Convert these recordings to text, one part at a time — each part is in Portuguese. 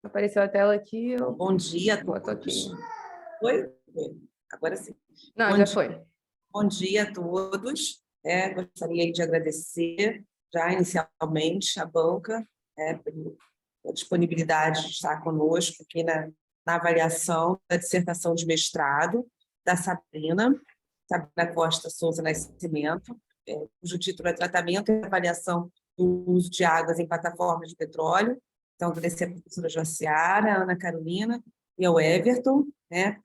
Apareceu a tela aqui, eu Bom dia a boto aqui. todos. Oi? Oi. Agora sim. Não, Bom já dia, foi. bom dia a todos. Gostaria de agradecer já inicialmente a banca pela disponibilidade de estar conosco aqui na avaliação da dissertação de mestrado da Sabrina Costa Souza Nascimento, cujo título é Tratamento e Avaliação do Uso de Águas em Plataformas de Petróleo. Então, agradecer a professora Joaciara, a Ana Carolina e ao Everton.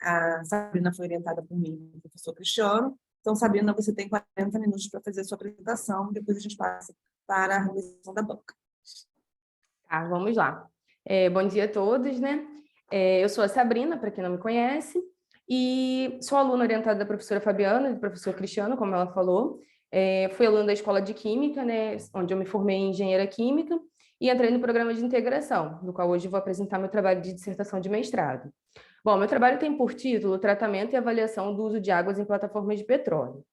A Sabrina foi orientada por mim, o professor Cristiano. Então, Sabrina, você tem 40 minutos para fazer a sua apresentação, depois a gente passa para a realização da banca. Tá, vamos lá. Bom dia a todos, né? Eu sou a Sabrina, para quem não me conhece, e sou aluna orientada da professora Fabiana e do professor Cristiano, como ela falou. Fui aluna da Escola de Química, né, onde eu me formei em Engenheira Química, e entrei no programa de integração, do qual hoje vou apresentar meu trabalho de dissertação de mestrado. Bom, meu trabalho tem por título Tratamento e Avaliação do Uso de Águas em Plataformas de Petróleo.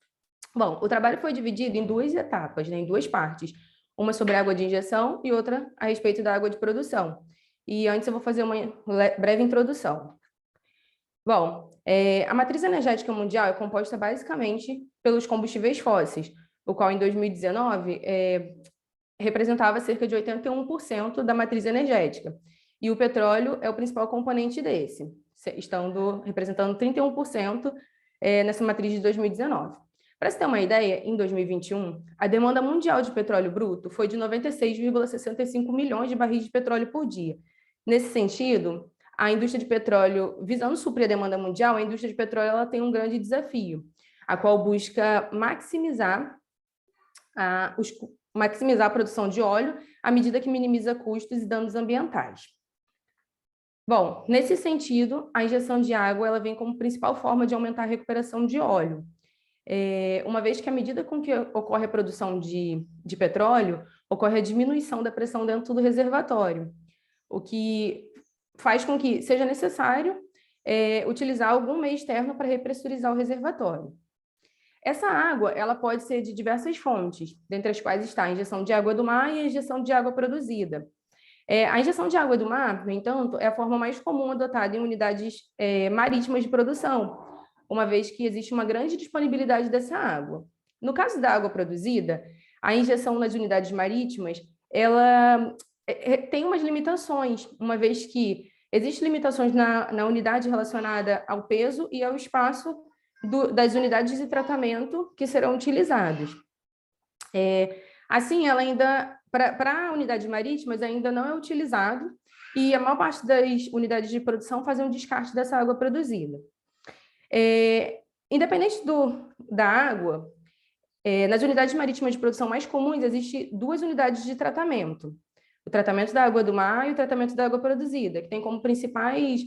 Bom, o trabalho foi dividido em duas etapas, né, em duas partes. Uma sobre água de injeção e outra a respeito da água de produção. E antes eu vou fazer uma breve introdução. Bom, a matriz energética mundial é composta basicamente pelos combustíveis fósseis, o qual em 2019 representava cerca de 81% da matriz energética. E o petróleo é o principal componente desse, representando 31% nessa matriz de 2019. Para você ter uma ideia, em 2021, a demanda mundial de petróleo bruto foi de 96,65 milhões de barris de petróleo por dia. Nesse sentido, a indústria de petróleo, visando suprir a demanda mundial, a indústria de petróleo ela tem um grande desafio, a qual busca maximizar a produção de óleo à medida que minimiza custos e danos ambientais. Bom, nesse sentido, a injeção de água ela vem como principal forma de aumentar a recuperação de óleo. Uma vez que, à medida com que ocorre a produção de petróleo, ocorre a diminuição da pressão dentro do reservatório, o que faz com que seja necessário utilizar algum meio externo para repressurizar o reservatório. Essa água ela pode ser de diversas fontes, dentre as quais está a injeção de água do mar e a injeção de água produzida. A injeção de água do mar, no entanto, é a forma mais comum adotada em unidades marítimas de produção, uma vez que existe uma grande disponibilidade dessa água. No caso da água produzida, a injeção nas unidades marítimas, ela tem umas limitações, uma vez que existem limitações na unidade relacionada ao peso e ao espaço das unidades de tratamento que serão utilizadas. Assim, ela ainda, para unidades marítimas, ainda não é utilizado e a maior parte das unidades de produção fazem um descarte dessa água produzida. Independente da água, nas unidades marítimas de produção mais comuns, existem duas unidades de tratamento. O tratamento da água do mar e o tratamento da água produzida, que tem como principais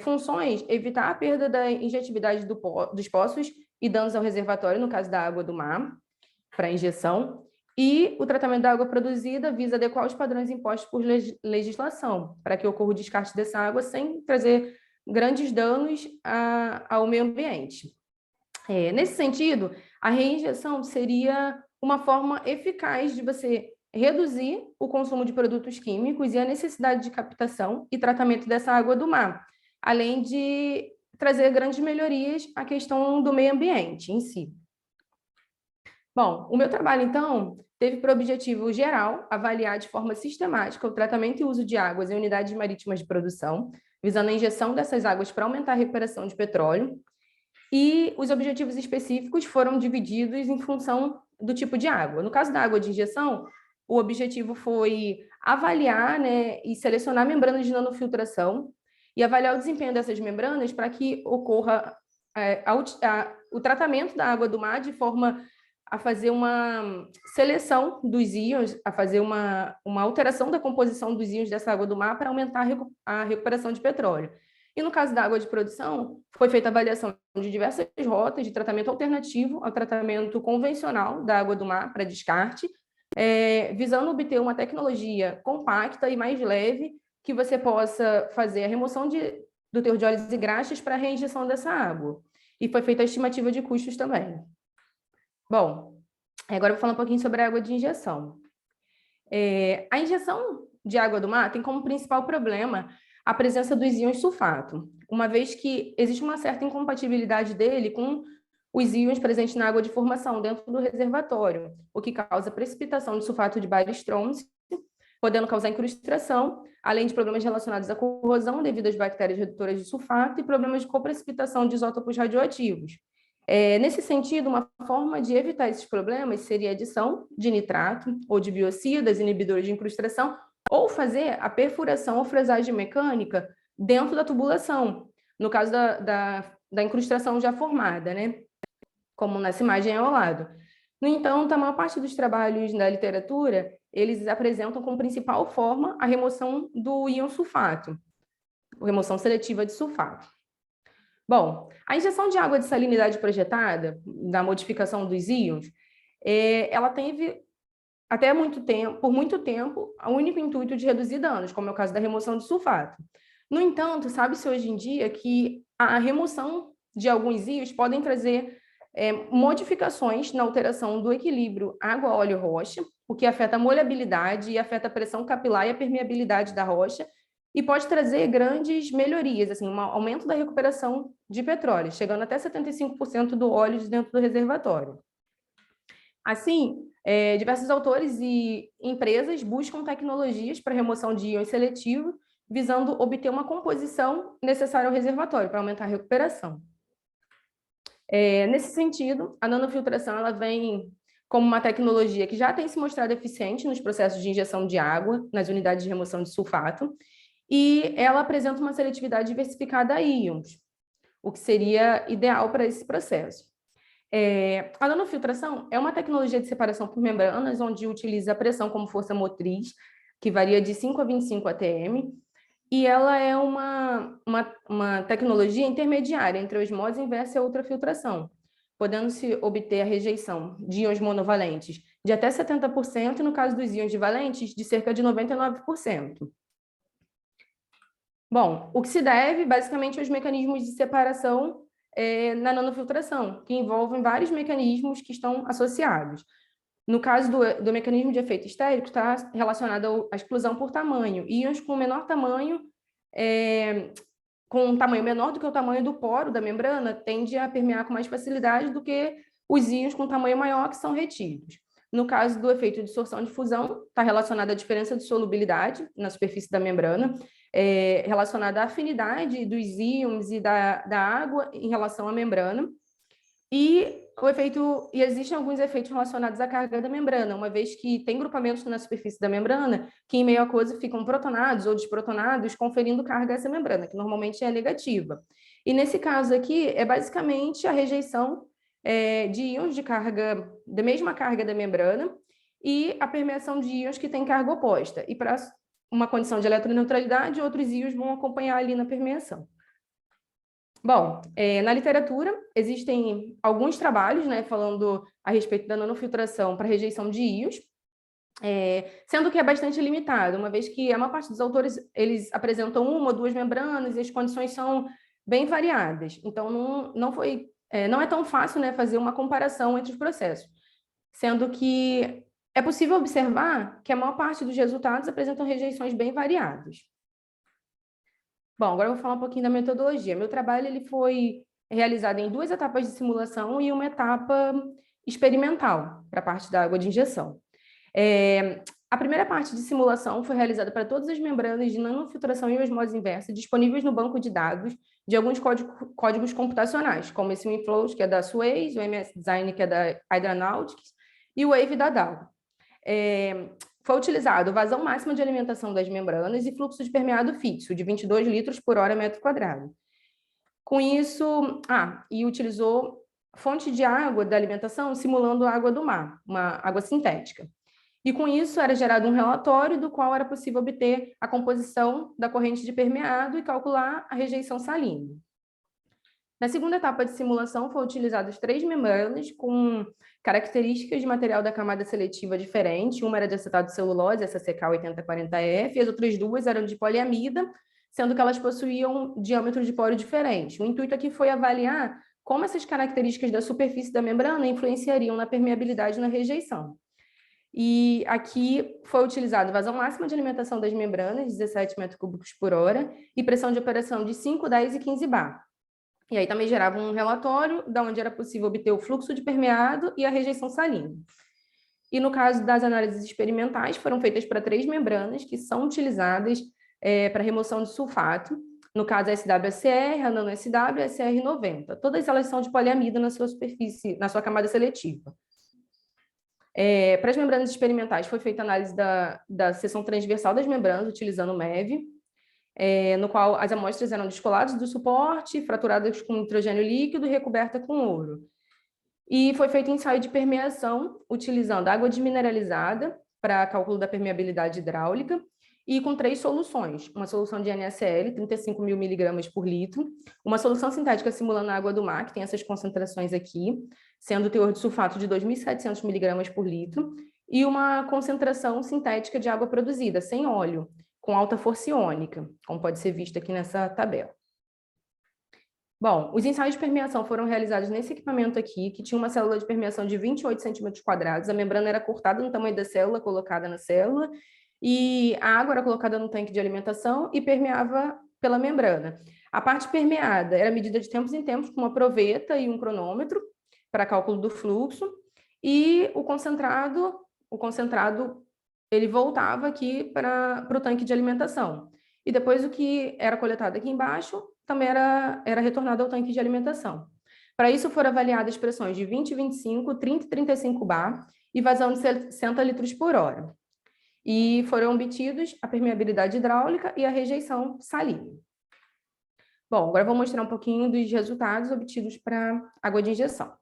funções evitar a perda da injetividade dos poços e danos ao reservatório, no caso da água do mar, para injeção, e o tratamento da água produzida visa adequar os padrões impostos por legislação, para que ocorra o descarte dessa água sem trazer grandes danos ao meio ambiente. Nesse sentido, a reinjeção seria uma forma eficaz de você reduzir o consumo de produtos químicos e a necessidade de captação e tratamento dessa água do mar, além de trazer grandes melhorias à questão do meio ambiente em si. Bom, o meu trabalho, então, teve por objetivo geral avaliar de forma sistemática o tratamento e uso de águas em unidades marítimas de produção, visando a injeção dessas águas para aumentar a recuperação de petróleo, e os objetivos específicos foram divididos em função do tipo de água. No caso da água de injeção, o objetivo foi avaliar, né, e selecionar membranas de nanofiltração e avaliar o desempenho dessas membranas para que ocorra o tratamento da água do mar de forma a fazer uma seleção dos íons, a fazer uma alteração da composição dos íons dessa água do mar para aumentar a recuperação de petróleo. E no caso da água de produção, foi feita a avaliação de diversas rotas de tratamento alternativo ao tratamento convencional da água do mar para descarte, visando obter uma tecnologia compacta e mais leve que você possa fazer a remoção do teor de óleos e graxas para a reinjeção dessa água. E foi feita a estimativa de custos também. Bom, agora eu vou falar um pouquinho sobre a água de injeção. A injeção de água do mar tem como principal problema a presença dos íons sulfato, uma vez que existe uma certa incompatibilidade dele com os íons presentes na água de formação dentro do reservatório, o que causa precipitação de sulfato de bário e estrôncio, podendo causar incrustação, além de problemas relacionados à corrosão devido às bactérias redutoras de sulfato e problemas de coprecipitação de isótopos radioativos. Nesse sentido, uma forma de evitar esses problemas seria a adição de nitrato ou de biocidas, inibidores de incrustação, ou fazer a perfuração ou fresagem mecânica dentro da tubulação, no caso da incrustação já formada, né? Como nessa imagem ao lado. No entanto, a maior parte dos trabalhos da literatura, eles apresentam como principal forma a remoção do íon sulfato, a remoção seletiva de sulfato. Bom, a injeção de água de salinidade projetada, da modificação dos íons, ela teve até por muito tempo, o único intuito de reduzir danos, como é o caso da remoção de sulfato. No entanto, sabe-se hoje em dia que a remoção de alguns íons podem trazer modificações na alteração do equilíbrio água-óleo-rocha, o que afeta a molhabilidade e afeta a pressão capilar e a permeabilidade da rocha, e pode trazer grandes melhorias, assim, um aumento da recuperação de petróleo, chegando até 75% do óleo de dentro do reservatório. Assim, diversos autores e empresas buscam tecnologias para remoção de íons seletivos, visando obter uma composição necessária ao reservatório para aumentar a recuperação. Nesse sentido, a nanofiltração ela vem como uma tecnologia que já tem se mostrado eficiente nos processos de injeção de água, nas unidades de remoção de sulfato, e ela apresenta uma seletividade diversificada a íons, o que seria ideal para esse processo. A nanofiltração é uma tecnologia de separação por membranas, onde utiliza a pressão como força motriz, que varia de 5 a 25 atm, e ela é uma tecnologia intermediária entre a osmose inversa e a ultrafiltração, podendo-se obter a rejeição de íons monovalentes de até 70%, e no caso dos íons divalentes, de cerca de 99%. Bom, o que se deve, basicamente, aos mecanismos de separação na nanofiltração, que envolvem vários mecanismos que estão associados. No caso do mecanismo de efeito estérico, está relacionado à exclusão por tamanho. Íons com menor tamanho, com um tamanho menor do que o tamanho do poro da membrana, tende a permear com mais facilidade do que os íons com tamanho maior que são retidos. No caso do efeito de dissorção de fusão, está relacionado à diferença de solubilidade na superfície da membrana, relacionada à afinidade dos íons e da água em relação à membrana. E existem alguns efeitos relacionados à carga da membrana, uma vez que tem grupamentos na superfície da membrana que, em meio aquoso, ficam protonados ou desprotonados, conferindo carga a essa membrana, que normalmente é negativa. E nesse caso aqui, é basicamente a rejeição de íons de carga, da mesma carga da membrana, e a permeação de íons que têm carga oposta. E para uma condição de eletroneutralidade, outros íons vão acompanhar ali na permeação. Bom, na literatura existem alguns trabalhos, né, falando a respeito da nanofiltração para rejeição de íons, sendo que é bastante limitado, uma vez que a maior parte dos autores eles apresentam uma ou duas membranas e as condições são bem variadas. Então, não é tão fácil, né, fazer uma comparação entre os processos, sendo que é possível observar que a maior parte dos resultados apresentam rejeições bem variadas. Bom, agora eu vou falar um pouquinho da metodologia. Meu trabalho ele foi realizado em 2 etapas de simulação e uma etapa experimental para a parte da água de injeção. A primeira parte de simulação foi realizada para todas as membranas de nanofiltração e osmose inversa disponíveis no banco de dados de alguns códigos computacionais, como esse WinFlows, que é da Suez, o MS Design, que é da Hydranautics, e o Wave da Dow. Foi utilizado vazão máxima de alimentação das membranas e fluxo de permeado fixo, de 22 litros por hora metro quadrado. Com isso, e utilizou fonte de água da alimentação simulando a água do mar, uma água sintética. E com isso era gerado um relatório do qual era possível obter a composição da corrente de permeado e calcular a rejeição salina. Na segunda etapa de simulação, foram utilizadas 3 membranas com características de material da camada seletiva diferente. Uma era de acetato de celulose, essa CK8040F, e as outras 2 eram de poliamida, sendo que elas possuíam diâmetro de poro diferente. O intuito aqui foi avaliar como essas características da superfície da membrana influenciariam na permeabilidade e na rejeição. E aqui foi utilizado vazão máxima de alimentação das membranas, 17 metros cúbicos por hora, e pressão de operação de 5, 10 e 15 bar. E aí também gerava um relatório da onde era possível obter o fluxo de permeado e a rejeição salina. E no caso das análises experimentais, foram feitas para 3 membranas que são utilizadas para remoção de sulfato, no caso a SWSR, a NanoSW e a SR90. Todas elas são de poliamida na sua superfície, na sua camada seletiva. Para as membranas experimentais, foi feita análise da seção transversal das membranas, utilizando o MEV, no qual as amostras eram descoladas do suporte, fraturadas com nitrogênio líquido e recoberta com ouro. E foi feito ensaio de permeação, utilizando água desmineralizada para cálculo da permeabilidade hidráulica, e com 3 soluções: uma solução de NaCl, 35.000 miligramas por litro, uma solução sintética simulando a água do mar, que tem essas concentrações aqui, sendo o teor de sulfato de 2.700 miligramas por litro, e uma concentração sintética de água produzida, sem óleo, com alta força iônica, como pode ser visto aqui nessa tabela. Bom, os ensaios de permeação foram realizados nesse equipamento aqui, que tinha uma célula de permeação de 28 centímetros quadrados, a membrana era cortada no tamanho da célula, colocada na célula, e a água era colocada no tanque de alimentação e permeava pela membrana. A parte permeada era medida de tempos em tempos com uma proveta e um cronômetro para cálculo do fluxo, e o concentrado ele voltava aqui para o tanque de alimentação. E depois o que era coletado aqui embaixo também era retornado ao tanque de alimentação. Para isso foram avaliadas pressões de 20, 25, 30 e 35 bar e vazão de 60 litros por hora. E foram obtidos a permeabilidade hidráulica e a rejeição salina. Bom, agora eu vou mostrar um pouquinho dos resultados obtidos para água de injeção.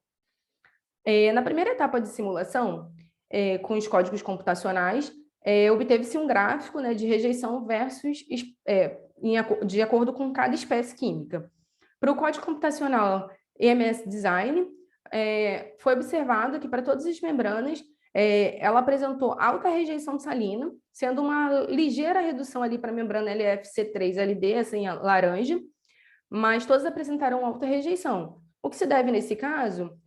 Na primeira etapa de simulação, com os códigos computacionais, obteve-se um gráfico, né, de rejeição versus de acordo com cada espécie química. Para o código computacional EMS Design, foi observado que para todas as membranas, ela apresentou alta rejeição salina, sendo uma ligeira redução ali para a membrana LFC3LD, assim, laranja, mas todas apresentaram alta rejeição. O que se deve nesse caso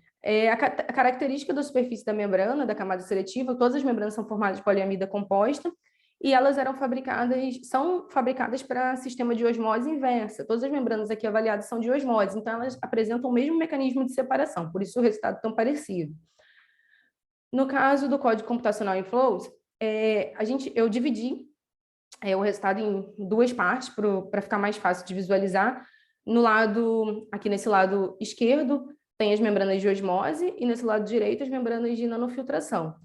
a característica da superfície da membrana, da camada seletiva. Todas as membranas são formadas de poliamida composta e elas são fabricadas para sistema de osmose inversa. Todas as membranas aqui avaliadas são de osmose, então elas apresentam o mesmo mecanismo de separação, por isso o resultado é tão parecido. No caso do código computacional em flows, eu dividi o resultado em 2 partes para ficar mais fácil de visualizar. Aqui nesse lado esquerdo, tem as membranas de osmose e nesse lado direito as membranas de nanofiltração.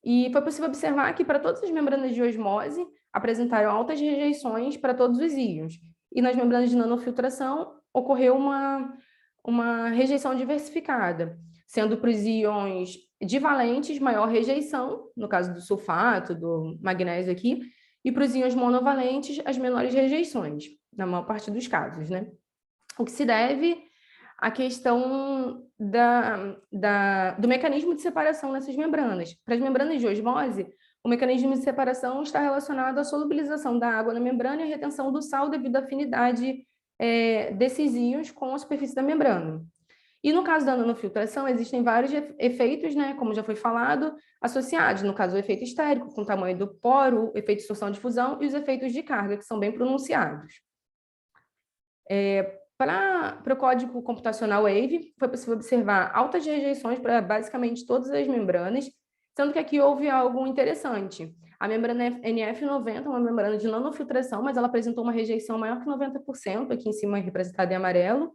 E foi possível observar que para todas as membranas de osmose apresentaram altas rejeições para todos os íons. E nas membranas de nanofiltração ocorreu uma rejeição diversificada, sendo para os íons divalentes maior rejeição, no caso do sulfato, do magnésio aqui, e para os íons monovalentes as menores rejeições, na maior parte dos casos, né? O que se deve à questão do mecanismo de separação nessas membranas. Para as membranas de osmose, o mecanismo de separação está relacionado à solubilização da água na membrana e à retenção do sal devido à afinidade desses íons com a superfície da membrana. E no caso da nanofiltração, existem vários efeitos, né, como já foi falado, associados. No caso, o efeito estérico, com o tamanho do poro, o efeito de distorção-difusão e os efeitos de carga, que são bem pronunciados. Para o código computacional WAVE, foi possível observar altas rejeições para basicamente todas as membranas, sendo que aqui houve algo interessante. A membrana NF90 é uma membrana de nanofiltração, mas ela apresentou uma rejeição maior que 90%, aqui em cima representada em amarelo,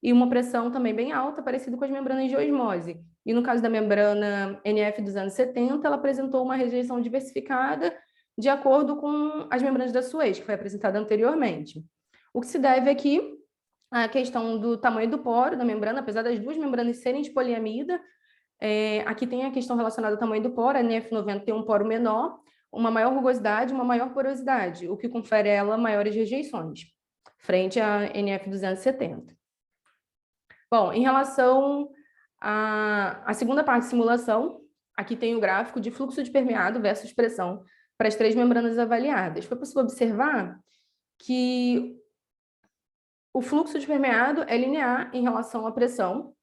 e uma pressão também bem alta, parecida com as membranas de osmose. E no caso da membrana NF270, ela apresentou uma rejeição diversificada de acordo com as membranas da Suez, que foi apresentada anteriormente. O que se deve aqui à questão do tamanho do poro da membrana, apesar das 2 membranas serem de poliamida, aqui tem a questão relacionada ao tamanho do poro. A NF90 tem um poro menor, uma maior rugosidade, uma maior porosidade, o que confere a ela maiores rejeições, frente à NF270. Bom, em relação à segunda parte de simulação, aqui tem o gráfico de fluxo de permeado versus pressão para as 3 membranas avaliadas. Foi possível observar que o fluxo de permeado é linear em relação à pressão,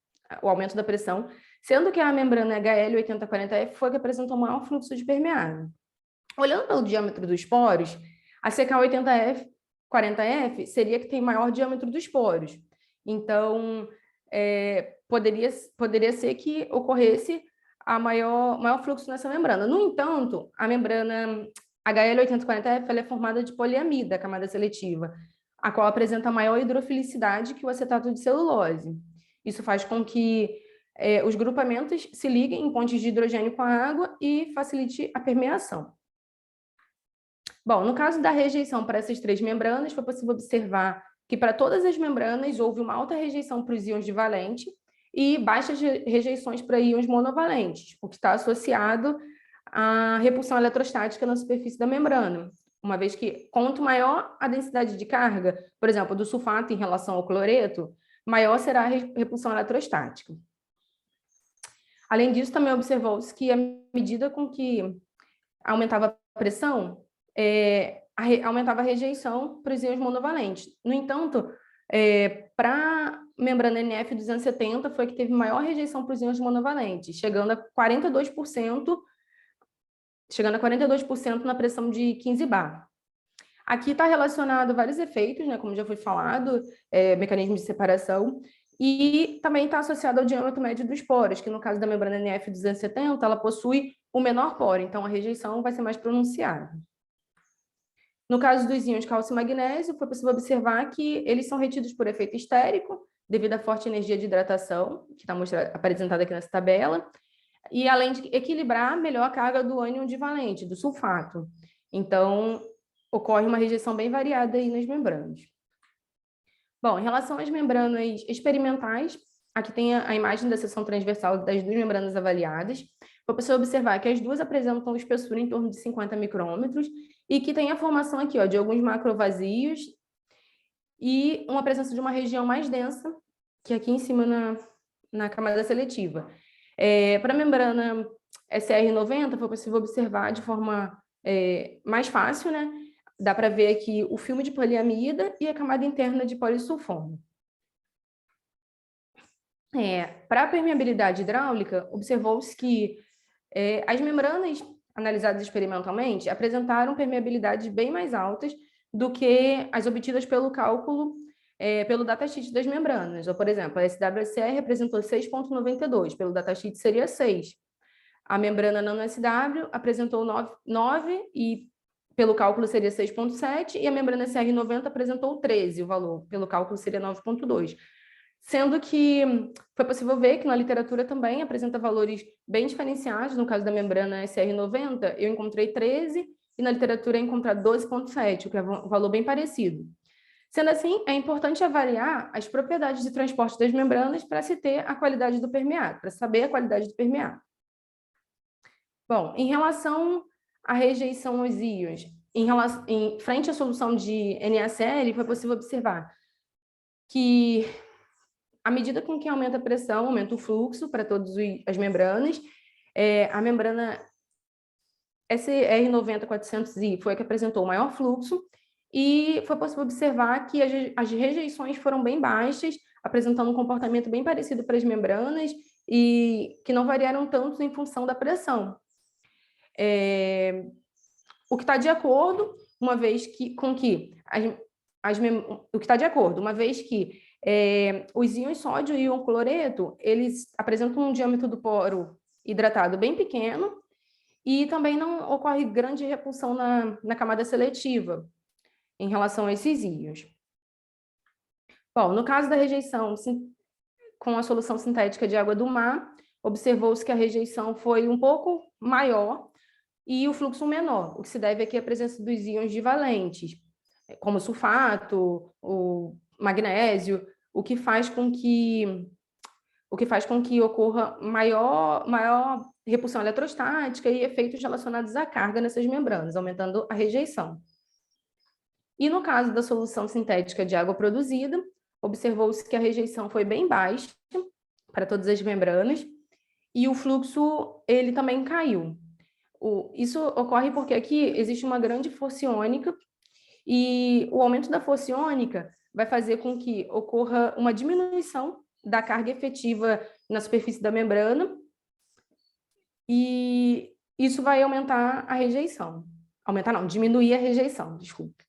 o aumento da pressão, sendo que a membrana HL8040F foi a que apresentou o maior fluxo de permeável. Olhando pelo diâmetro dos poros, a CK80F seria a que tem maior diâmetro dos poros. Então, poderia ser que ocorresse maior fluxo nessa membrana. No entanto, a membrana HL8040F ela é formada de poliamida, a camada seletiva, a qual apresenta maior hidrofilicidade que o acetato de celulose. Isso faz com que os grupamentos se liguem em pontes de hidrogênio com a água e facilite a permeação. Bom, no caso da rejeição para essas 3 membranas, foi possível observar que para todas as membranas houve uma alta rejeição para os íons de valente e baixas rejeições para íons monovalentes, o que está associado à repulsão eletrostática na superfície da membrana, uma vez que quanto maior a densidade de carga, por exemplo, do sulfato em relação ao cloreto, maior será a repulsão eletrostática. Além disso, também observou-se que à medida com que aumentava a pressão, aumentava a rejeição para os íons monovalentes. No entanto, para a membrana NF270 foi que teve maior rejeição para os íons monovalentes, chegando a 42% na pressão de 15 bar. Aqui está relacionado a vários efeitos, né, como já foi falado, mecanismos de separação, e também está associado ao diâmetro médio dos poros, que no caso da membrana NF270, ela possui o menor poro, então a rejeição vai ser mais pronunciada. No caso dos íons cálcio e magnésio, foi possível observar que eles são retidos por efeito estérico, devido à forte energia de hidratação, que está apresentada aqui nessa tabela, e além de equilibrar melhor a carga do ânion divalente, do sulfato. Então, ocorre uma rejeição bem variada aí nas membranas. Bom, em relação às membranas experimentais, aqui tem a imagem da seção transversal das 2 membranas avaliadas. Foi possível observar que as duas apresentam espessura em torno de 50 micrômetros e que tem a formação aqui, ó, de alguns macrovazios e uma presença de uma região mais densa, que é aqui em cima na camada seletiva. Para a membrana SR90, foi possível observar de forma mais fácil, né? Dá para ver aqui o filme de poliamida e a camada interna de polissulfone. Para a permeabilidade hidráulica, observou-se que as membranas analisadas experimentalmente apresentaram permeabilidades bem mais altas do que as obtidas pelo cálculo, pelo datasheet das membranas. Ou, por exemplo, a SWSR apresentou 6,92, pelo datasheet seria 6. A membrana nano-SW apresentou 9 e pelo cálculo seria 6,7, e a membrana SR90 apresentou 13, o valor, pelo cálculo seria 9,2. Sendo que foi possível ver que na literatura também apresenta valores bem diferenciados. No caso da membrana SR90, eu encontrei 13, e na literatura eu encontrei 12,7, o que é um valor bem parecido. Sendo assim, é importante avaliar as propriedades de transporte das membranas para se ter a qualidade do permeado, para saber a qualidade do permeado. Bom, em relação à rejeição aos íons, em frente à solução de NaCl, foi possível observar que, à medida com que aumenta a pressão, aumenta o fluxo para todas as membranas. A membrana SR90-400I foi a que apresentou o maior fluxo, e foi possível observar que as rejeições foram bem baixas, apresentando um comportamento bem parecido para as membranas e que não variaram tanto em função da pressão. O que está de acordo, uma vez que os íons sódio e íon cloreto, eles apresentam um diâmetro do poro hidratado bem pequeno e também não ocorre grande repulsão na camada seletiva em relação a esses íons. Bom, no caso da rejeição com a solução sintética de água do mar, observou-se que a rejeição foi um pouco maior e o fluxo menor, o que se deve aqui à presença dos íons divalentes, como o sulfato, o magnésio, o que faz com que ocorra maior repulsão eletrostática e efeitos relacionados à carga nessas membranas, aumentando a rejeição. E no caso da solução sintética de água produzida, observou-se que a rejeição foi bem baixa para todas as membranas e o fluxo ele também caiu. Isso ocorre porque aqui existe uma grande força iônica e o aumento da força iônica vai fazer com que ocorra uma diminuição da carga efetiva na superfície da membrana, e isso vai aumentar a rejeição. Aumentar não, diminuir a rejeição, desculpe.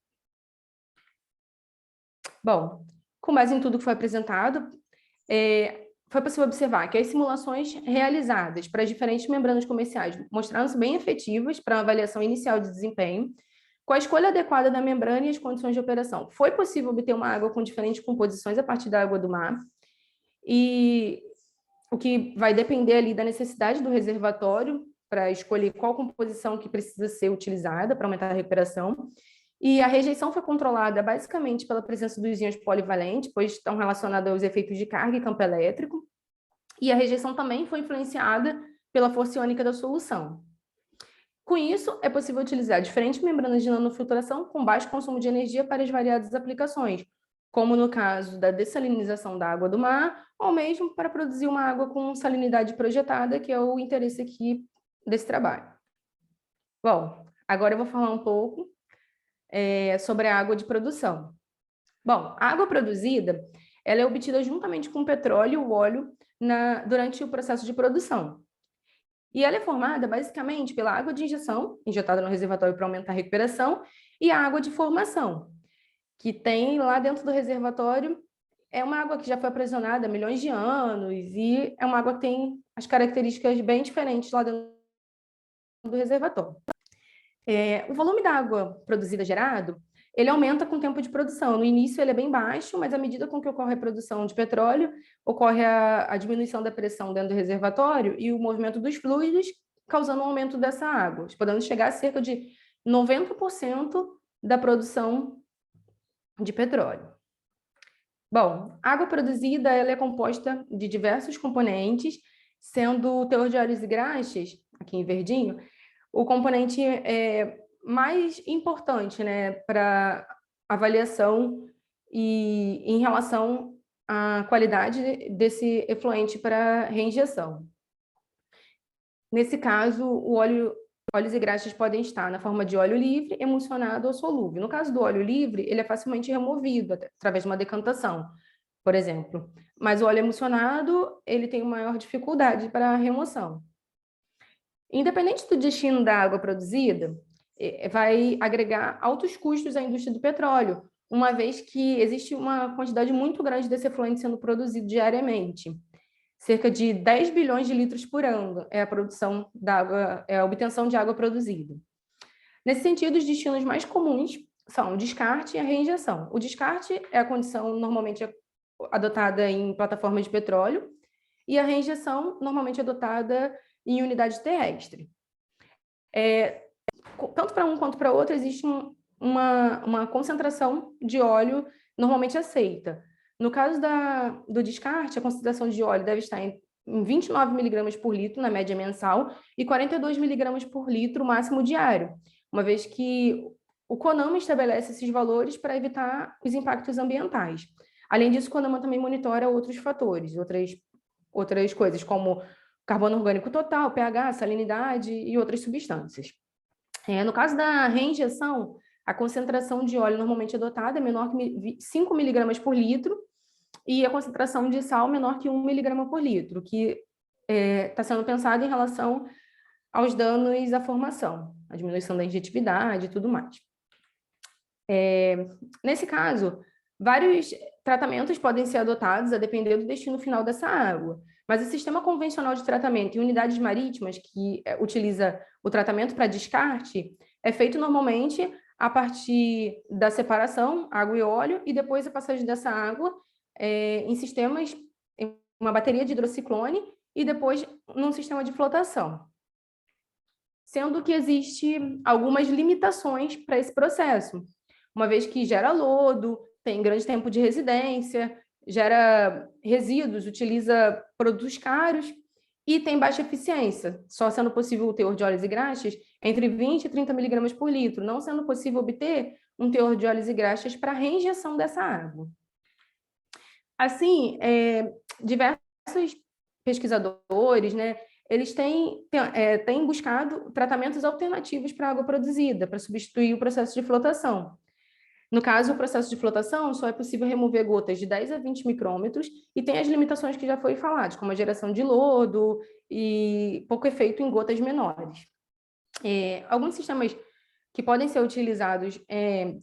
Bom, com base em tudo que foi apresentado, foi possível observar que as simulações realizadas para as diferentes membranas comerciais mostraram-se bem efetivas para a avaliação inicial de desempenho. Com a escolha adequada da membrana e as condições de operação, foi possível obter uma água com diferentes composições a partir da água do mar, e o que vai depender ali da necessidade do reservatório para escolher qual composição que precisa ser utilizada para aumentar a recuperação. E a rejeição foi controlada basicamente pela presença dos íons polivalentes, pois estão relacionados aos efeitos de carga e campo elétrico. E a rejeição também foi influenciada pela força iônica da solução. Com isso, é possível utilizar diferentes membranas de nanofiltração com baixo consumo de energia para as variadas aplicações, como no caso da dessalinização da água do mar, ou mesmo para produzir uma água com salinidade projetada, que é o interesse aqui desse trabalho. Bom, agora eu vou falar um pouco sobre a água de produção. Bom, a água produzida, ela é obtida juntamente com o petróleo e o óleo durante o processo de produção. E ela é formada basicamente pela água de injeção, injetada no reservatório para aumentar a recuperação, e a água de formação, que tem lá dentro do reservatório. É uma água que já foi aprisionada há milhões de anos, e é uma água que tem as características bem diferentes lá dentro do reservatório. O volume da água produzida gerado, ele aumenta com o tempo de produção. No início ele é bem baixo, mas à medida com que ocorre a produção de petróleo, ocorre a diminuição da pressão dentro do reservatório e o movimento dos fluidos, causando um aumento dessa água, podendo chegar a cerca de 90% da produção de petróleo. Bom, a água produzida ela é composta de diversos componentes, sendo o teor de óleos e graxas, aqui em verdinho, o componente mais importante, né, para avaliação e em relação à qualidade desse efluente para reinjeção. Nesse caso, óleos e graxas podem estar na forma de óleo livre, emulsionado ou solúvel. No caso do óleo livre, ele é facilmente removido através de uma decantação, por exemplo. Mas o óleo emulsionado, ele tem maior dificuldade para a remoção. Independente do destino da água produzida, vai agregar altos custos à indústria do petróleo, uma vez que existe uma quantidade muito grande desse efluente sendo produzido diariamente. Cerca de 10 bilhões de litros por ano é a produção da água, é a obtenção de água produzida. Nesse sentido, os destinos mais comuns são o descarte e a reinjeção. O descarte é a condição normalmente adotada em plataformas de petróleo, e a reinjeção normalmente adotada em unidade terrestre. Tanto para um quanto para outro, existe uma concentração de óleo normalmente aceita. No caso do descarte, a concentração de óleo deve estar em 29 miligramas por litro, na média mensal, e 42 miligramas por litro, máximo diário, uma vez que o CONAMA estabelece esses valores para evitar os impactos ambientais. Além disso, o CONAMA também monitora outros fatores, outras coisas, como carbono orgânico total, pH, salinidade e outras substâncias. No caso da reinjeção, a concentração de óleo normalmente adotada é menor que 5 miligramas por litro e a concentração de sal menor que 1 miligrama por litro, que está sendo pensado em relação aos danos à formação, a diminuição da injetividade e tudo mais. Nesse caso, vários tratamentos podem ser adotados a depender do destino final dessa água, mas o sistema convencional de tratamento em unidades marítimas, que utiliza o tratamento para descarte, é feito normalmente a partir da separação, água e óleo, e depois a passagem dessa água em sistemas, em uma bateria de hidrociclone, e depois num sistema de flotação. Sendo que existe algumas limitações para esse processo, uma vez que gera lodo, tem grande tempo de residência, gera resíduos, utiliza produtos caros e tem baixa eficiência, só sendo possível o teor de óleos e graxas entre 20 e 30 miligramas por litro, não sendo possível obter um teor de óleos e graxas para reinjeção dessa água. Assim, diversos pesquisadores, né, eles têm buscado tratamentos alternativos para a água produzida, para substituir o processo de flotação. No caso, o processo de flotação só é possível remover gotas de 10 a 20 micrômetros e tem as limitações que já foi faladas, como a geração de lodo e pouco efeito em gotas menores. Alguns sistemas que podem ser utilizados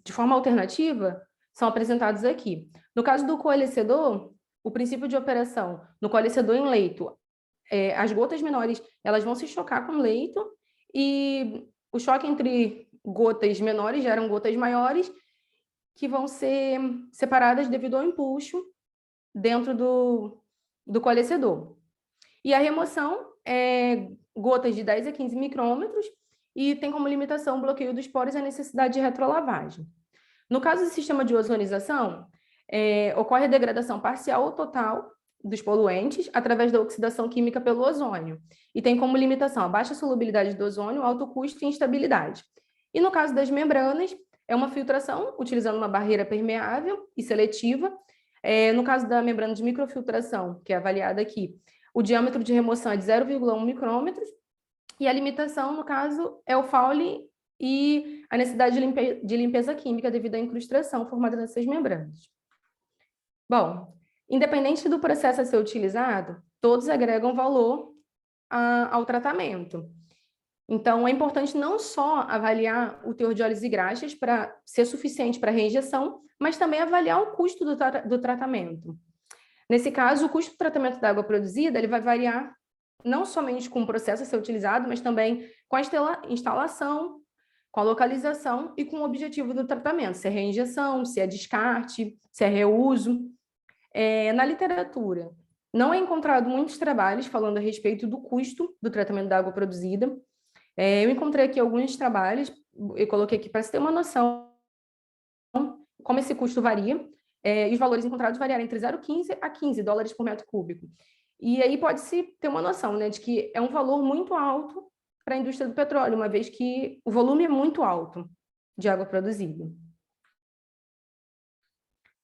de forma alternativa são apresentados aqui. No caso do coalescedor, o princípio de operação no coalescedor em leito, as gotas menores elas vão se chocar com o leito e o choque entre gotas menores geram gotas maiores que vão ser separadas devido ao empuxo dentro do coalescedor. E a remoção é gotas de 10 a 15 micrômetros e tem como limitação o bloqueio dos poros e a necessidade de retrolavagem. No caso do sistema de ozonização, ocorre a degradação parcial ou total dos poluentes através da oxidação química pelo ozônio e tem como limitação a baixa solubilidade do ozônio, alto custo e instabilidade. E no caso das membranas, é uma filtração utilizando uma barreira permeável e seletiva. No caso da membrana de microfiltração, que é avaliada aqui, o diâmetro de remoção é de 0,1 micrômetros e a limitação, no caso, é o Fowler e a necessidade de limpeza química devido à incrustação formada nessas membranas. Bom, independente do processo a ser utilizado, todos agregam valor ao tratamento. Então, é importante não só avaliar o teor de óleos e graxas para ser suficiente para a reinjeção, mas também avaliar o custo do tratamento. Nesse caso, o custo do tratamento da água produzida ele vai variar não somente com o processo a ser utilizado, mas também com a instalação, com a localização e com o objetivo do tratamento, se é reinjeção, se é descarte, se é reuso. Na literatura, não é encontrado muitos trabalhos falando a respeito do custo do tratamento da água produzida. Eu encontrei aqui alguns trabalhos, eu coloquei aqui para você ter uma noção como esse custo varia, e os valores encontrados variaram entre 0,15 a 15 dólares por metro cúbico. E aí pode-se ter uma noção, né, de que é um valor muito alto para a indústria do petróleo, uma vez que o volume é muito alto de água produzida.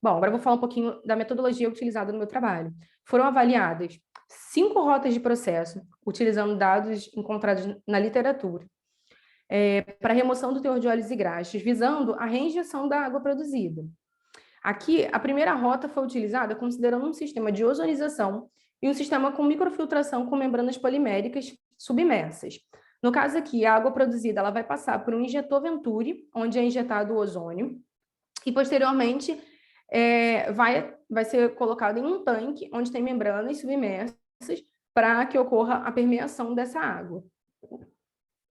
Bom, agora eu vou falar um pouquinho da metodologia utilizada no meu trabalho. Foram avaliadas 5 rotas de processo, utilizando dados encontrados na literatura, para remoção do teor de óleos e graxas, visando a reinjeção da água produzida. Aqui, a primeira rota foi utilizada considerando um sistema de ozonização e um sistema com microfiltração com membranas poliméricas submersas. No caso aqui, a água produzida ela vai passar por um injetor Venturi, onde é injetado o ozônio, e posteriormente vai ser colocado em um tanque onde tem membranas submersas para que ocorra a permeação dessa água.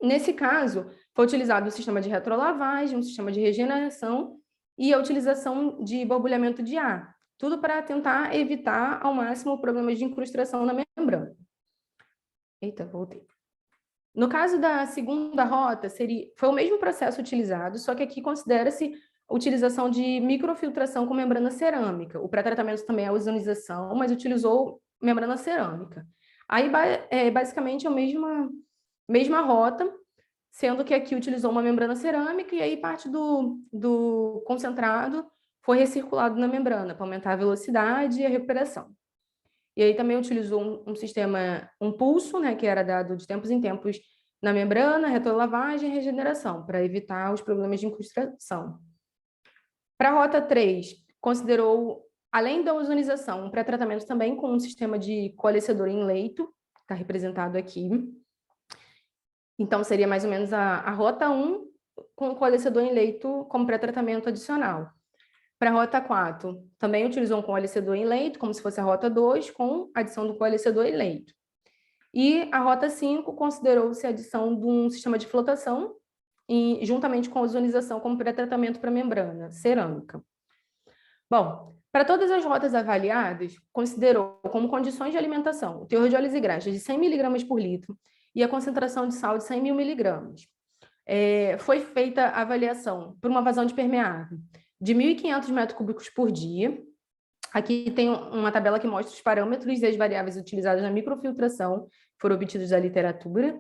Nesse caso, foi utilizado o sistema de retrolavagem, um sistema de regeneração e a utilização de borbulhamento de ar, tudo para tentar evitar ao máximo problemas de incrustação na membrana. Eita, voltei. No caso da segunda rota, foi o mesmo processo utilizado, só que aqui considera-se a utilização de microfiltração com membrana cerâmica. O pré-tratamento também é a ozonização, mas utilizou membrana cerâmica. Aí, basicamente, é a mesma rota, sendo que aqui utilizou uma membrana cerâmica e aí parte do concentrado foi recirculado na membrana para aumentar a velocidade e a recuperação. E aí também utilizou um sistema, um pulso, né, que era dado de tempos em tempos na membrana, retrolavagem e regeneração, para evitar os problemas de incrustação. Para a rota 3, considerou, além da ozonização, um pré-tratamento também com um sistema de coalescedor em leito, que está representado aqui. Então, seria mais ou menos a rota 1 com o coalescedor em leito como pré-tratamento adicional. Para a rota 4, também utilizou um coalescedor em leito, como se fosse a rota 2, com adição do coalescedor em leito. E a rota 5 considerou-se a adição de um sistema de flotação, juntamente com a ozonização como pré-tratamento para a membrana cerâmica. Bom, para todas as rotas avaliadas, considerou como condições de alimentação o teor de óleos e graxas de 100 mg por litro e a concentração de sal de 100 mil miligramas. Foi feita a avaliação por uma vazão de permeável de 1.500 metros cúbicos por dia. Aqui tem uma tabela que mostra os parâmetros e as variáveis utilizadas na microfiltração, foram obtidos da literatura.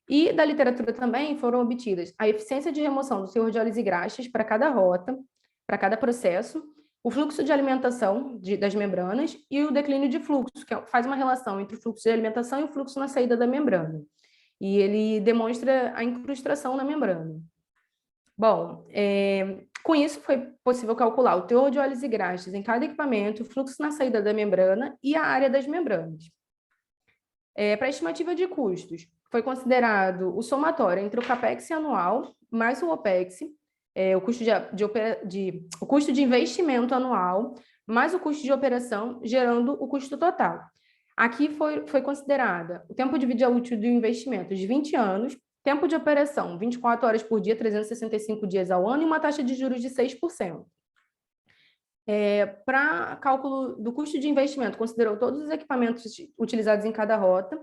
E da literatura também foram obtidas a eficiência de remoção do teor de óleos e graxas para cada rota, para cada processo, o fluxo de alimentação das membranas e o declínio de fluxo, que faz uma relação entre o fluxo de alimentação e o fluxo na saída da membrana. E ele demonstra a incrustação na membrana. Bom, Com isso, foi possível calcular o teor de óleos e graxas em cada equipamento, o fluxo na saída da membrana e a área das membranas. Para a estimativa de custos, foi considerado o somatório entre o CAPEX anual mais o OPEX, o custo de investimento anual mais o custo de operação, gerando o custo total. Aqui foi considerada o tempo de vida útil do investimento de 20 anos, tempo de operação 24 horas por dia, 365 dias ao ano e uma taxa de juros de 6%. Para cálculo do custo de investimento, considerou todos os equipamentos utilizados em cada rota.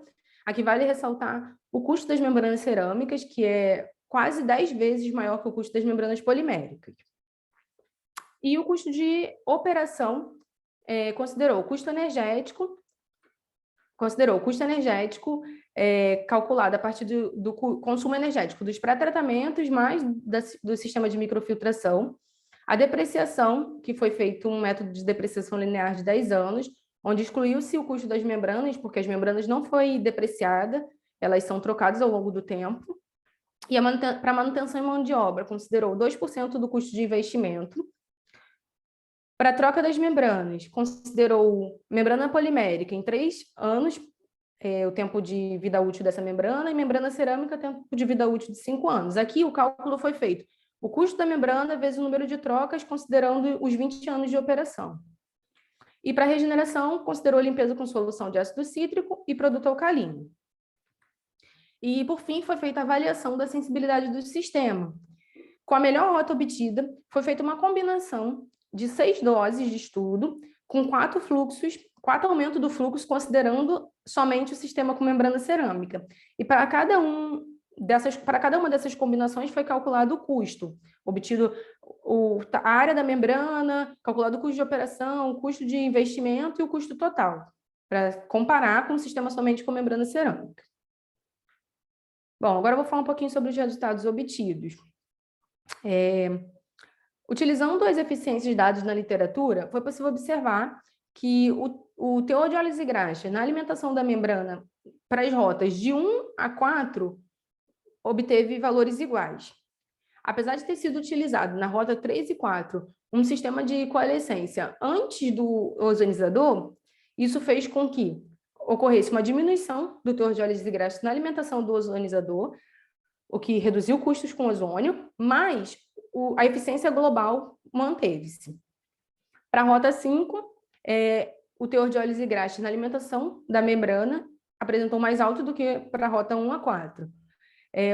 Aqui vale ressaltar o custo das membranas cerâmicas, que é quase 10 vezes maior que o custo das membranas poliméricas. E o custo de operação considerou o custo energético calculado a partir do consumo energético dos pré-tratamentos mais do sistema de microfiltração, a depreciação, que foi feito um método de depreciação linear de 10 anos, onde excluiu-se o custo das membranas, porque as membranas não foi depreciada, elas são trocadas ao longo do tempo, e para manutenção e mão de obra, considerou 2% do custo de investimento. Para a troca das membranas, considerou membrana polimérica em 3 anos, o tempo de vida útil dessa membrana, e membrana cerâmica, tempo de vida útil de 5 anos. Aqui o cálculo foi feito o custo da membrana vezes o número de trocas, considerando os 20 anos de operação. E para a regeneração, considerou limpeza com solução de ácido cítrico e produto alcalino. E, por fim, foi feita a avaliação da sensibilidade do sistema. Com a melhor rota obtida, foi feita uma combinação de 6 doses de estudo, com 4 aumentos do fluxo, considerando somente o sistema com membrana cerâmica. E para cada uma dessas combinações foi calculado o custo, obtido a área da membrana, calculado o custo de operação, o custo de investimento e o custo total, para comparar com o sistema somente com membrana cerâmica. Bom, agora eu vou falar um pouquinho sobre os resultados obtidos. Utilizando as eficiências dadas na literatura, foi possível observar que o teor de óleos e graxas na alimentação da membrana para as rotas de 1 a 4 obteve valores iguais. Apesar de ter sido utilizado na rota 3 e 4 um sistema de coalescência antes do ozonizador, isso fez com que ocorresse uma diminuição do teor de óleos e graxas na alimentação do ozonizador, o que reduziu custos com ozônio, mas a eficiência global manteve-se. Para a rota 5, o teor de óleos e graxas na alimentação da membrana apresentou mais alto do que para a rota 1 a 4.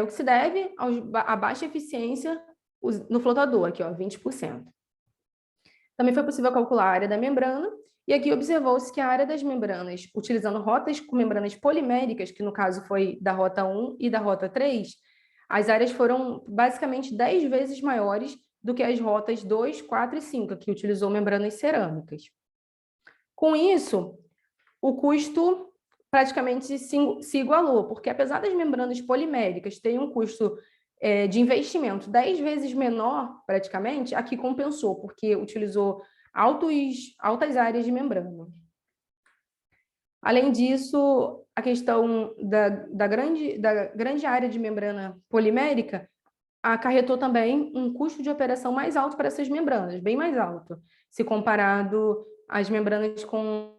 O que se deve à baixa eficiência no flotador, aqui, 20%. Também foi possível calcular a área da membrana, e aqui observou-se que a área das membranas, utilizando rotas com membranas poliméricas, que no caso foi da rota 1 e da rota 3, as áreas foram basicamente 10 vezes maiores do que as rotas 2, 4 e 5, que utilizou membranas cerâmicas. Com isso, o custo praticamente se igualou, porque apesar das membranas poliméricas terem um custo de investimento 10 vezes menor, praticamente, aqui compensou, porque utilizou altas áreas de membrana. Além disso, a questão da grande área de membrana polimérica acarretou também um custo de operação mais alto para essas membranas, bem mais alto, se comparado às membranas com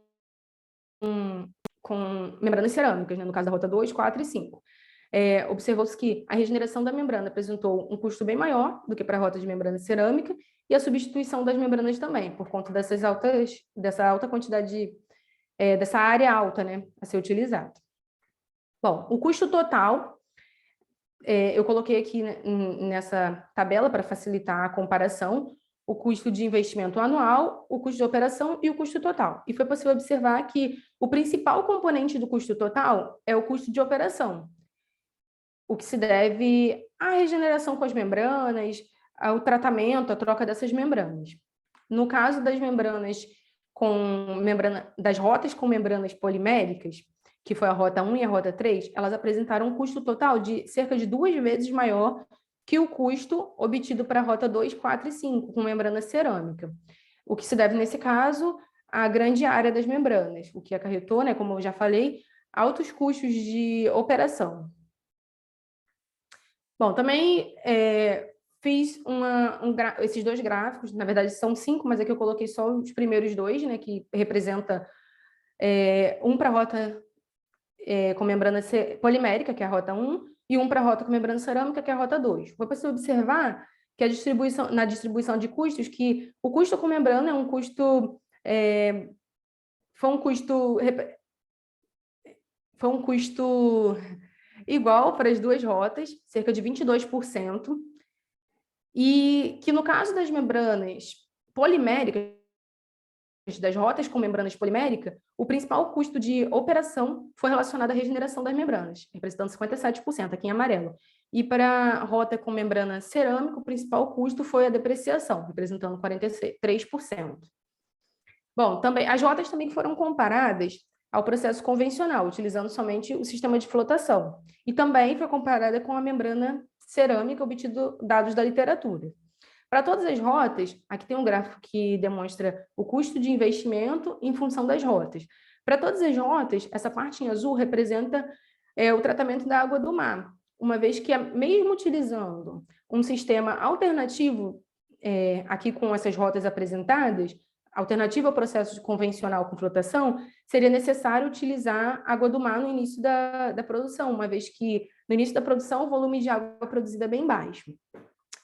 membranas cerâmicas, né? No caso da rota 2, 4 e 5. Observou-se que a regeneração da membrana apresentou um custo bem maior do que para a rota de membrana cerâmica, e a substituição das membranas também, por conta dessa alta quantidade, dessa área alta, né, a ser utilizada. Bom, o custo total, eu coloquei aqui nessa tabela para facilitar a comparação, o custo de investimento anual, o custo de operação e o custo total. E foi possível observar que o principal componente do custo total é o custo de operação, o que se deve à regeneração com as membranas, ao tratamento, à troca dessas membranas. No caso das membranas das rotas com membranas poliméricas, que foi a rota 1 e a rota 3, elas apresentaram um custo total de cerca de 2 vezes maior que o custo obtido para a rota 2, 4 e 5, com membrana cerâmica. O que se deve, nesse caso, à grande área das membranas, o que acarretou, né, como eu já falei, altos custos de operação. Bom, também fiz esses dois gráficos, na verdade são 5, mas aqui eu coloquei só os primeiros 2, né, que representa um para a rota com membrana polimérica, que é a rota 1, e um para a rota com membrana cerâmica, que é a rota 2. Foi possível observar que na distribuição de custos, que o custo com membrana foi um custo igual para as duas rotas, cerca de 22%, e que no caso das membranas poliméricas, das rotas com membranas poliméricas, o principal custo de operação foi relacionado à regeneração das membranas, representando 57%, aqui em amarelo. E para a rota com membrana cerâmica, o principal custo foi a depreciação, representando 43%. Bom, as rotas também foram comparadas ao processo convencional, utilizando somente o sistema de flotação. E também foi comparada com a membrana cerâmica, obtido dados da literatura. Para todas as rotas, aqui tem um gráfico que demonstra o custo de investimento em função das rotas. Para todas as rotas, essa parte em azul representa o tratamento da água do mar, uma vez que, mesmo utilizando um sistema alternativo, aqui com essas rotas apresentadas, alternativa ao processo convencional com flotação, seria necessário utilizar água do mar no início da produção, uma vez que no início da produção o volume de água produzida é bem baixo.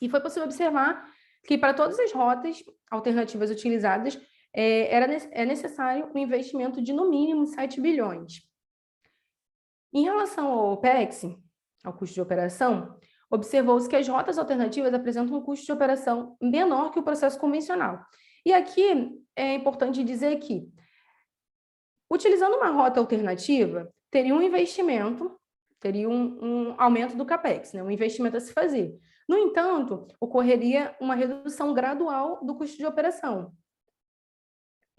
E foi possível observar que para todas as rotas alternativas utilizadas é necessário um investimento de no mínimo 7 bilhões. Em relação ao OPEX, ao custo de operação, observou-se que as rotas alternativas apresentam um custo de operação menor que o processo convencional. E aqui é importante dizer que, utilizando uma rota alternativa, teria um investimento, teria um aumento do CAPEX, né? Um investimento a se fazer. No entanto, ocorreria uma redução gradual do custo de operação,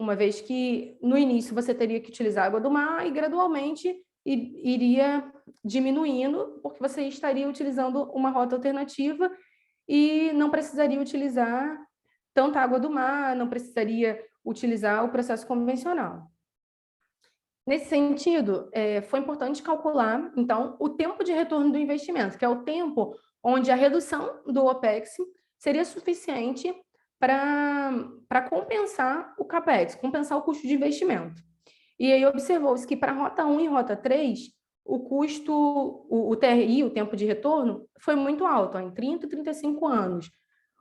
uma vez que, no início, você teria que utilizar água do mar e, gradualmente, iria diminuindo, porque você estaria utilizando uma rota alternativa e não precisaria utilizar tanta água do mar, não precisaria utilizar o processo convencional. Nesse sentido, foi importante calcular, então, o tempo de retorno do investimento, que é o tempo onde a redução do OPEX seria suficiente para compensar o CAPEX, compensar o custo de investimento. E aí observou-se que para a rota 1 e rota 3, o custo, o TRI, o tempo de retorno, foi muito alto, em 30 e 35 anos,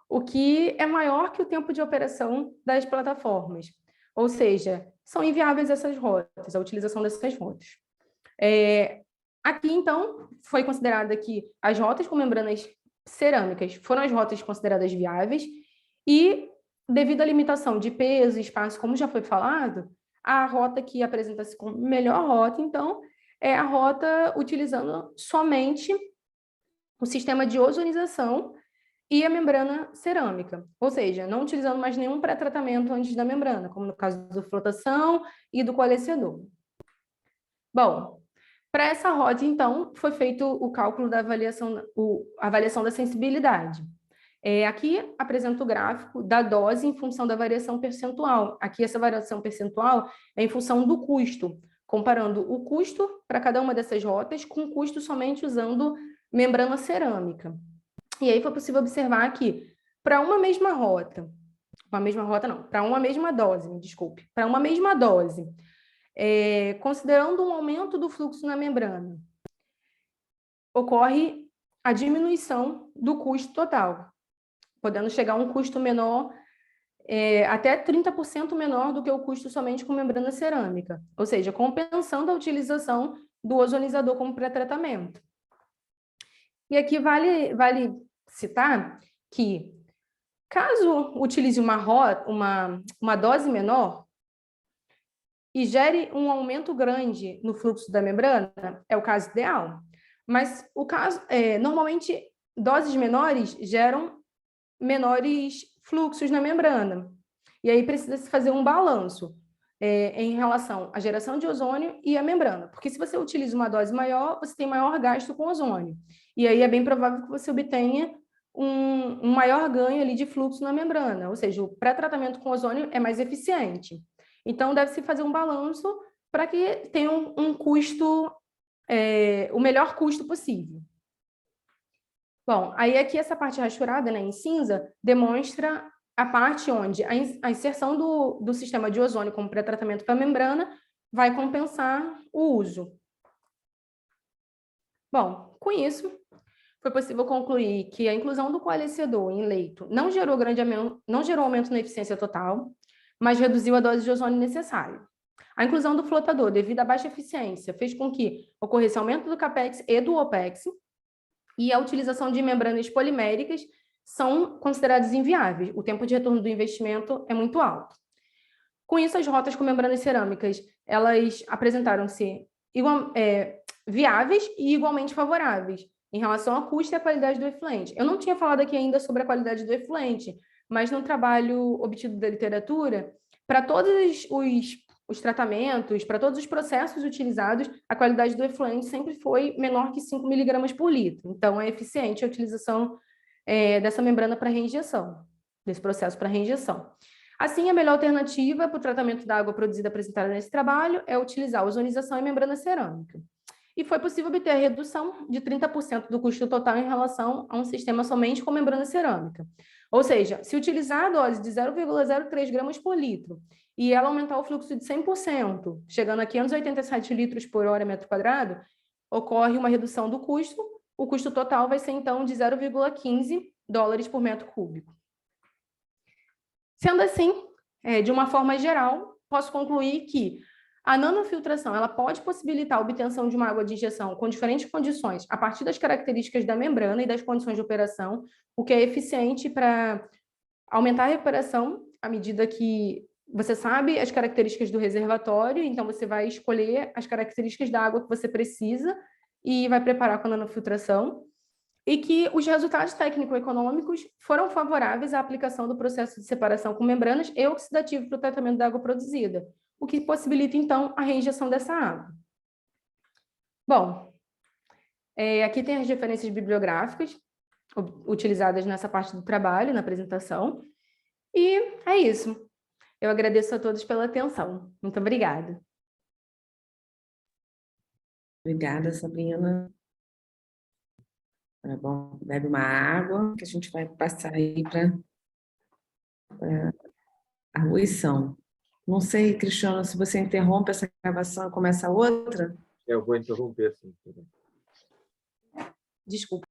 o que é maior que o tempo de operação das plataformas. Ou seja, são inviáveis essas rotas, a utilização dessas rotas. Aqui, então, foi considerada que as rotas com membranas cerâmicas foram as rotas consideradas viáveis e, devido à limitação de peso e espaço, como já foi falado, a rota que apresenta-se como melhor rota, então, é a rota utilizando somente o sistema de ozonização e a membrana cerâmica, ou seja, não utilizando mais nenhum pré-tratamento antes da membrana, como no caso da flotação e do coalescedor. Bom, para essa rota, então, foi feito o cálculo da avaliação da sensibilidade. Aqui apresento o gráfico da dose em função da variação percentual. Aqui essa variação percentual é em função do custo, comparando o custo para cada uma dessas rotas com o custo somente usando membrana cerâmica. E aí foi possível observar que para uma mesma rota, para uma mesma dose, para uma mesma dose, considerando um aumento do fluxo na membrana, ocorre a diminuição do custo total, podendo chegar a um custo menor, até 30% menor do que o custo somente com membrana cerâmica, ou seja, compensando a utilização do ozonizador como pré-tratamento. E aqui vale citar que, caso utilize uma dose menor e gere um aumento grande no fluxo da membrana, é o caso ideal. Mas normalmente, doses menores geram menores fluxos na membrana. E aí precisa-se fazer um balanço em relação à geração de ozônio e à membrana. Porque se você utiliza uma dose maior, você tem maior gasto com ozônio. E aí é bem provável que você obtenha um maior ganho ali de fluxo na membrana. Ou seja, o pré-tratamento com ozônio é mais eficiente. Então, deve-se fazer um balanço para que tenha um custo, o melhor custo possível. Bom, aí aqui essa parte rachurada, né, em cinza, demonstra a parte onde a inserção do sistema de ozônio como pré-tratamento para a membrana vai compensar o uso. Bom, com isso, foi possível concluir que a inclusão do coalescedor em leito não gerou aumento na eficiência total, mas reduziu a dose de ozônio necessária. A inclusão do flotador, devido à baixa eficiência, fez com que ocorresse aumento do CAPEX e do OPEX, e a utilização de membranas poliméricas são consideradas inviáveis. O tempo de retorno do investimento é muito alto. Com isso, as rotas com membranas cerâmicas, elas apresentaram-se viáveis e igualmente favoráveis em relação ao custo e à qualidade do efluente. Eu não tinha falado aqui ainda sobre a qualidade do efluente, mas no trabalho obtido da literatura, para todos os tratamentos, para todos os processos utilizados, a qualidade do efluente sempre foi menor que 5 miligramas por litro. Então, é eficiente a utilização dessa membrana para reinjeção, desse processo para reinjeção. Assim, a melhor alternativa para o tratamento da água produzida apresentada nesse trabalho é utilizar a ozonização em membrana cerâmica. E foi possível obter a redução de 30% do custo total em relação a um sistema somente com membrana cerâmica. Ou seja, se utilizar a dose de 0,03 gramas por litro e ela aumentar o fluxo de 100%, chegando a 587 litros por hora metro quadrado, ocorre uma redução do custo. O custo total vai ser, então, de 0,15 dólares por metro cúbico. Sendo assim, de uma forma geral, posso concluir que a nanofiltração ela pode possibilitar a obtenção de uma água de injeção com diferentes condições, a partir das características da membrana e das condições de operação, o que é eficiente para aumentar a recuperação à medida que você sabe as características do reservatório, então você vai escolher as características da água que você precisa e vai preparar com a nanofiltração, e que os resultados técnico-econômicos foram favoráveis à aplicação do processo de separação com membranas e oxidativo para o tratamento da água produzida, o que possibilita, então, a reinjeção dessa água. Bom, aqui tem as referências bibliográficas utilizadas nessa parte do trabalho, na apresentação, e é isso. Eu agradeço a todos pela atenção. Muito obrigada. Obrigada, Sabrina. Tá bom, bebe uma água, que a gente vai passar aí para a argüição. Não sei, Cristiano, se você interrompe essa gravação e começa outra. Eu vou interromper, sim. Desculpa.